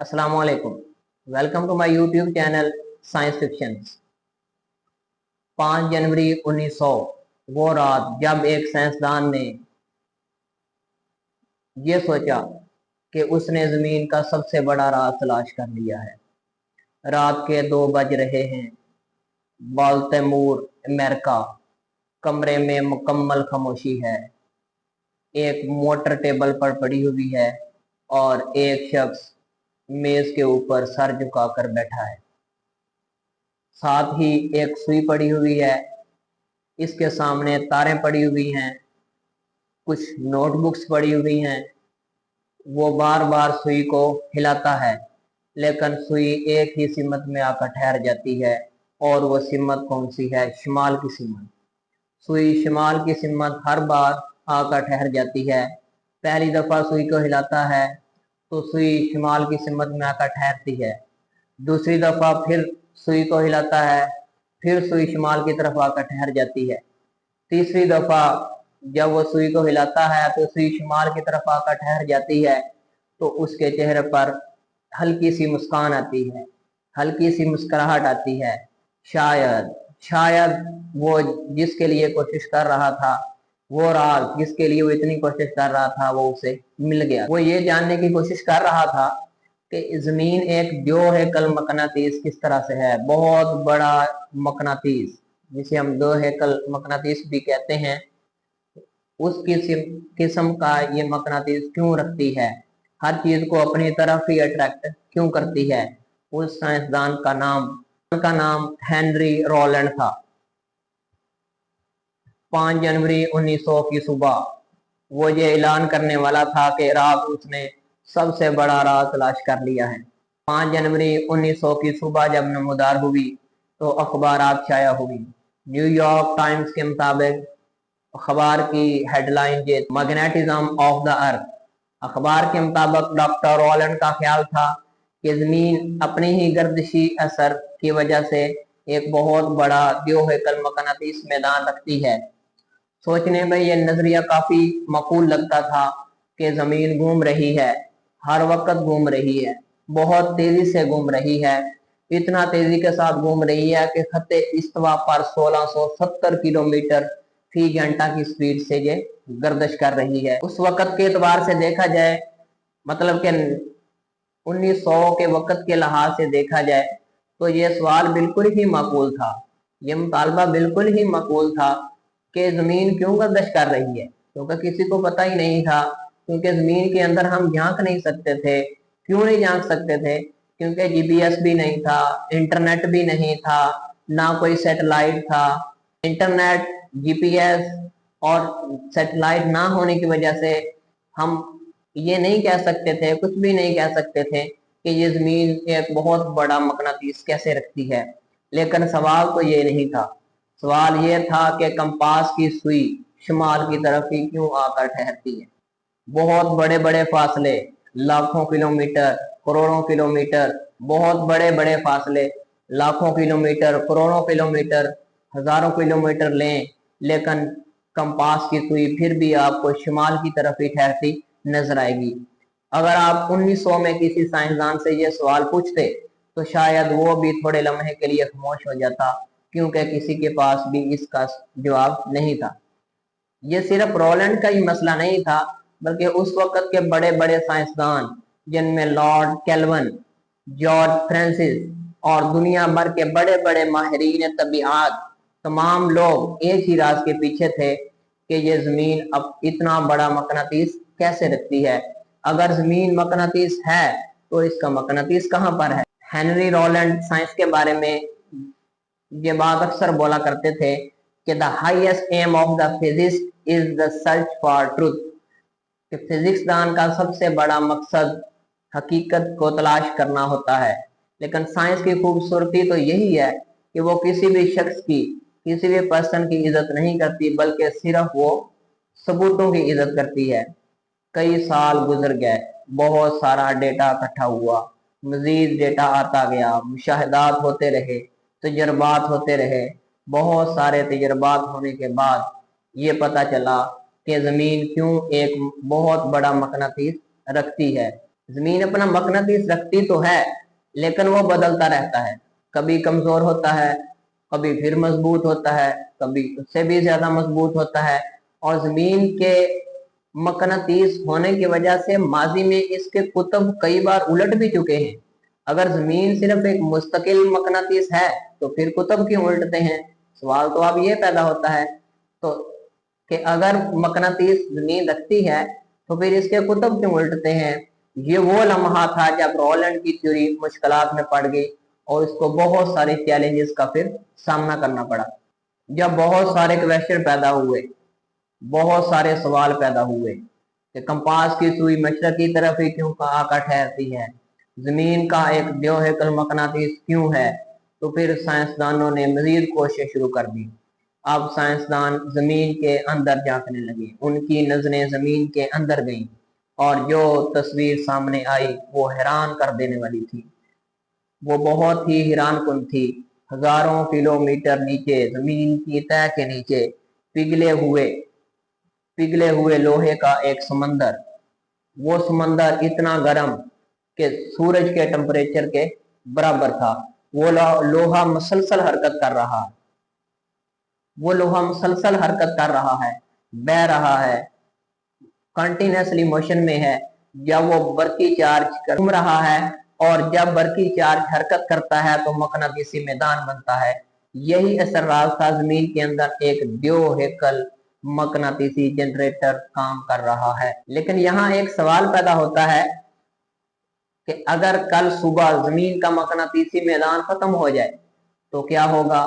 अस्सलाम वालेकुम। Welcome to my YouTube channel science fiction. 5 जनवरी 1900 वो रात जब एक साइंसदान ने ये सोचा कि उसने जमीन का सबसे बड़ा राज तलाश कर लिया है। रात के 2 बज रहे हैं। Baltimore America. कमरे में मुकम्मल खामोशी है। एक मोटर टेबल पर पड़ी हुई है और एक शख्स मेज के ऊपर सर झुकाकर बैठा है। साथ ही एक सुई पड़ी हुई है। इसके सामने तारें पड़ी हुई हैं, कुछ नोटबुक्स पड़ी हुई हैं। वो बार बार सुई को हिलाता है, लेकिन सुई एक ही सिमत में आकर ठहर जाती है। और वो सिमत कौन सी है? शिमाल की सिमत। सुई शिमाल की सिमत हर बार आकर ठहर जाती है। पहली दफा सुई को हिलाता है तो सुई शिमाल की सिमत में आकर ठहरती है। दूसरी दफा फिर सुई को हिलाता है, फिर सुई शिमाल की तरफ आकर ठहर जाती है। तीसरी दफा जब वो सुई को हिलाता है तो सुई शिमाल की तरफ आकर ठहर जाती है। तो उसके चेहरे पर हल्की सी मुस्कान आती है, हल्की सी मुस्कुराहट आती है। शायद शायद वो जिसके लिए कोशिश कर रहा था, वो राज जिसके लिए वो इतनी कोशिश कर रहा था, वो उसे मिल गया। वो ये जानने की कोशिश कर रहा था कि जमीन एक जो है कल मकनातीस किस तरह से है। बहुत बड़ा मकनातीस, जिसे हम दो हेकल मकनातीस भी कहते हैं, उस किस्म का ये मकनातीस क्यों रखती है, हर चीज को अपनी तरफ ही अट्रैक्ट क्यों करती है। उस साइंसदान का नाम हेनरी रॉलैंड था। 5 जनवरी 1900 की सुबह वो ये ऐलान करने वाला था कि रात उसने सबसे बड़ा राज तलाश कर लिया है। 5 जनवरी 1900 की सुबह जब नमोदार हुई तो अखबारात शाया हुई। न्यूयॉर्क टाइम्स के मुताबिक अखबार की हेडलाइन ये, मैग्नेटिज्म ऑफ द अर्थ। अखबार के मुताबिक डॉक्टर रॉलैंड का ख्याल था कि जमीन अपनी ही गर्दिशी असर की वजह से एक बहुत बड़ा द्योहेकल मकनातीस मैदान रखती है। सोचने में ये नजरिया काफी मकबूल लगता था कि जमीन घूम रही है, हर वक्त घूम रही है, बहुत तेजी से घूम रही है। इतना तेजी के साथ घूम रही है कि खत्ते इस्तिवा पर 1670 किलोमीटर फी घंटा की स्पीड से ये गर्दिश कर रही है। उस वक्त के एतबार से देखा जाए, मतलब कि 1900 के वक्त के लिहाज से देखा जाए तो ये सवाल बिल्कुल ही माकूल था, ये मुतालबा बिल्कुल ही माकूल था कि जमीन क्यों गर्दिश कर रही है, क्योंकि किसी को पता ही नहीं था। क्योंकि जमीन के अंदर हम झांक नहीं सकते थे। क्यों नहीं झांक सकते थे? क्योंकि जीपीएस भी नहीं था, इंटरनेट भी नहीं था, ना कोई सैटेलाइट था। इंटरनेट, जीपीएस और सैटेलाइट ना होने की वजह से हम ये नहीं कह सकते थे, कुछ भी नहीं कह सकते थे कि ये जमीन एक बहुत बड़ा मकनातीस कैसे रखती है। लेकिन सवाल तो ये नहीं था। सवाल ये था कि कंपास की सुई शिमाल की तरफ ही क्यों आकर ठहरती है। बहुत बड़े बड़े फासले, लाखों किलोमीटर, करोड़ों किलोमीटर, बहुत बड़े बड़े फासले, लाखों किलोमीटर, करोड़ों किलोमीटर, हजारों किलोमीटर लें, लेकिन कंपास की सुई फिर भी आपको शिमाल की तरफ ही ठहरती नजर आएगी। अगर आप 1900 में किसी साइंसदान से ये सवाल पूछते तो शायद वो भी थोड़े लम्हे के लिए खामोश हो जाता, क्योंकि किसी के पास भी इसका जवाब नहीं था। ये सिर्फ रोलैंड का ही मसला नहीं था, बल्कि उस वक्त के बड़े बड़े साइंसदान, जिनमें लॉर्ड केल्विन, जॉर्ज फ्रांसिस और दुनिया भर के बड़े बड़े माहिरीन तबीयत, तमाम लोग एक ही राज के पीछे थे कि ये जमीन अब इतना बड़ा मकनातीस कैसे रखती है। अगर जमीन मकनातीस है तो इसका मकनातीस कहाँ पर है? हेनरी रॉलैंड साइंस के बारे में ये बात अक्सर बोला करते थे कि the highest aim of the physics is the search for truth, कि फिजिक्स दान का सबसे बड़ा मकसद हकीकत को तलाश करना होता है। लेकिन साइंस की खूबसूरती तो यही है कि वो किसी भी शख्स की, किसी भी पर्सन की इज्जत नहीं करती, बल्कि सिर्फ वो सबूतों की इज्जत करती है। कई साल गुजर गए, बहुत सारा डेटा इकट्ठा हुआ, मजीद डेटा आता गया, मुशाहिदात होते रहे, तजर्बात होते रहे। बहुत सारे तजर्बात होने के बाद ये पता चला कि जमीन क्यों एक बहुत बड़ा मकनातीस रखती है। जमीन अपना मकनातीस रखती तो है, लेकिन वो बदलता रहता है, कभी कमजोर होता है, कभी फिर मजबूत होता है, कभी उससे भी ज्यादा मजबूत होता है। और जमीन के मकनातीस होने की वजह से माजी में इसके कुतब कई बार उलट भी चुके हैं। अगर जमीन सिर्फ एक मुस्तकिल मकनातीस है तो फिर कुतब क्यों उल्टते हैं? सवाल तो अब ये पैदा होता है तो कि अगर मकनातीस जमीन रखती है तो फिर इसके कुतब क्यों उल्टते हैं? ये वो लम्हा था जब रॉलैंड की थ्योरी मुश्किलात में पड़ गई और इसको बहुत सारे चैलेंजेस का फिर सामना करना पड़ा। जब बहुत सारे क्वेश्चन पैदा हुए, बहुत सारे सवाल पैदा हुए कि कंपास की सुई मशरक की तरफ ही क्यों आकर ठहरती है, जमीन का एक द्योहेकल मकनातीस क्यों है, तो फिर साइंसदानों ने मजीद कोशिश शुरू कर दी। अब साइंसदान जमीन के अंदर झांकने लगे, उनकी नजरें जमीन के अंदर गईं और जो तस्वीर सामने आई वो हैरान कर देने वाली थी। वो बहुत ही हैरान कुन थी। हजारों किलोमीटर नीचे, जमीन की तह के नीचे पिघले हुए लोहे का एक समंदर। वो समंदर इतना गर्म कि सूरज के टेम्परेचर के बराबर था। वो लोहा मुसलसल हरकत कर रहा है, वो लोहा मुसलसल हरकत कर रहा है, बह रहा है, कंटिन्यूसली मोशन में है। जब वो बरकी चार्ज घूम रहा है और जब बरकी चार्ज हरकत करता है तो मकनातीसी मैदान बनता है। यही असर राज था, जमीन के अंदर एक द्योहेकल मकनातीसी जनरेटर काम कर रहा है। लेकिन यहाँ एक सवाल पैदा होता है कि अगर कल सुबह जमीन का मकनातीसी मैदान खत्म हो जाए तो क्या होगा?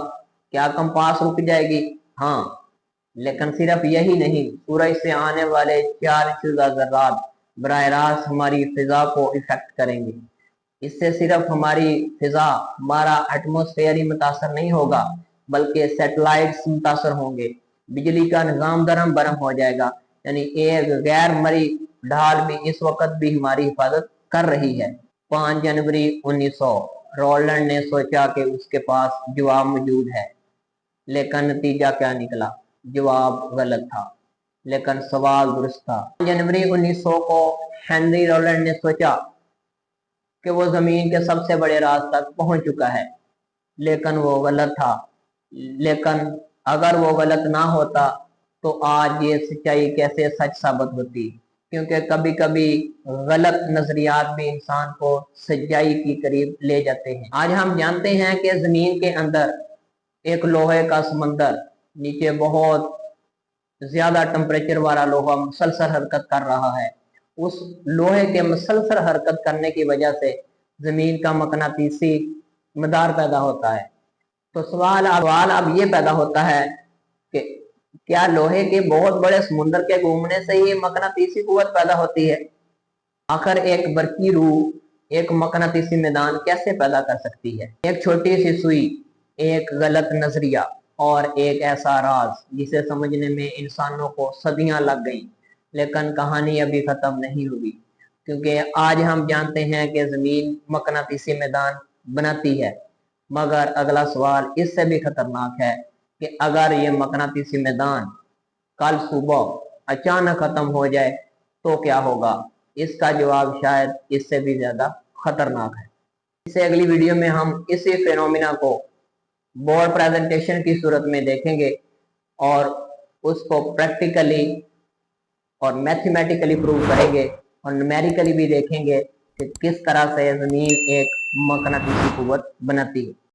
क्या कंपास रुक जाएगी? हाँ, लेकिन सिर्फ यही नहीं, सूरज से आने वाले 4 ज़र्रात बराह रास्त हमारी फिजा को इफेक्ट करेंगे। इससे सिर्फ हमारी फिजा, हमारा एटमॉस्फेयर ही मुतासर नहीं होगा, बल्कि सैटेलाइट्स मुतासर होंगे। बिजली का निजाम दरम बरम हो जाएगा। यानी एक गैर मरी ढाल भी इस वक्त भी हमारी हिफाजत कर रही है। 5 जनवरी 1900 रॉलैंड ने सोचा कि उसके पास जवाब मौजूद है, लेकिन नतीजा क्या निकला? जवाब गलत था, लेकिन सवाल दुरुस्त था। जनवरी 1900 को हेनरी रॉलैंड ने सोचा कि वो जमीन के सबसे बड़े राज तक पहुंच चुका है, लेकिन वो गलत था। लेकिन अगर वो गलत ना होता तो आज ये सच्चाई कैसे सच साबित होती? क्योंकि कभी कभी गलत नजरियात भी इंसान को सच्चाई की करीब ले जाते हैं। आज हम जानते हैं कि जमीन के अंदर एक लोहे का समंदर, नीचे बहुत ज्यादा टेम्परेचर वाला लोहा मुसलसल हरकत कर रहा है। उस लोहे के मुसलसल हरकत करने की वजह से जमीन का मकनातीसी मदार पैदा होता है। तो सवाल अब ये पैदा होता है कि क्या लोहे के बहुत बड़े समुद्र के घूमने से ही मकनातीसी कुव्वत पैदा होती है? आखिर एक बरकी रूह एक मकनातीसी मैदान कैसे पैदा कर सकती है? एक छोटी सी सुई, एक गलत नजरिया और एक ऐसा राज जिसे समझने में इंसानों को सदियां लग गईं। लेकिन कहानी अभी खत्म नहीं हुई, क्योंकि आज हम जानते हैं कि जमीन मकनातीसी मैदान बनाती है, मगर अगला सवाल इससे भी खतरनाक है कि अगर ये मकनातीसी मैदान कल सुबह अचानक खत्म हो जाए तो क्या होगा? इसका जवाब शायद इससे भी ज्यादा खतरनाक है। इससे अगली वीडियो में हम इसी फेनोमिना को बोर्ड प्रेजेंटेशन की सूरत में देखेंगे और उसको प्रैक्टिकली और मैथमेटिकली प्रूव करेंगे और न्यूमेरिकली भी देखेंगे कि किस तरह से जमीन एक मकनातीसी कुव्वत बनाती है।